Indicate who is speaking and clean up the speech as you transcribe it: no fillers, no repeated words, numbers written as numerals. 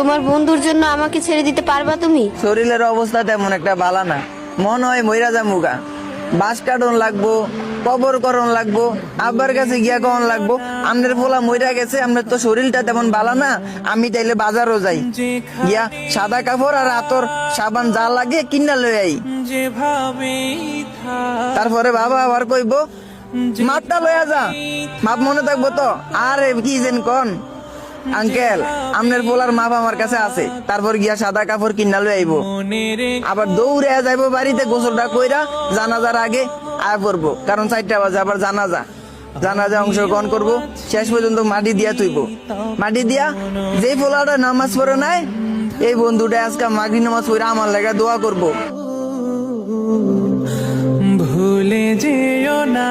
Speaker 1: তোমার বন্ধুর জন্য আমাকে ছেড়ে দিতে পারবা তুমি?
Speaker 2: শরীরের অবস্থা তেমন একটা ভালো না, মন হয় মইরা যামুগা। বাস কাটন লাগবো, কবর করন লাগবো, আব্বার কাছে গিয়া কন লাগবো আমনের পোলা মইরা গেছে, আমনের তো শরীরটা তেমন ভালো না। আমি তাইলে বাজারও যাই, গিয়া সাদা কাপড় আর আতর সাবান যা লাগে কিনা লই আই। তারপরে বাবা আবার কইবো মাপটা লইয়া যা, মাপ মনে থাকবো তো? আরে কি যেন কন আঙ্কেল, আমনের পোলার মাপ আমার কাছে আছে। তারপর গিয়া সাদা কাপড় কিনা লই আইবো, আবার দৌড়ে যাইবো বাড়িতে, গোসলটা কইরা জানাজার আগে আয়া পড়বো, কারণ 4টা বাজে আবার জানাজা অংশগ্রহণ করব। শেষ পর্যন্ত মাটি দিয়া তুইব, মাটি দিয়া যেই পোলাটা নামাজ পড়ে নাই এই বন্ধুটা আজকে মাগরিব নামাজ পড়ে আমার লাগা দোয়া করব।
Speaker 3: ভুলে যেও না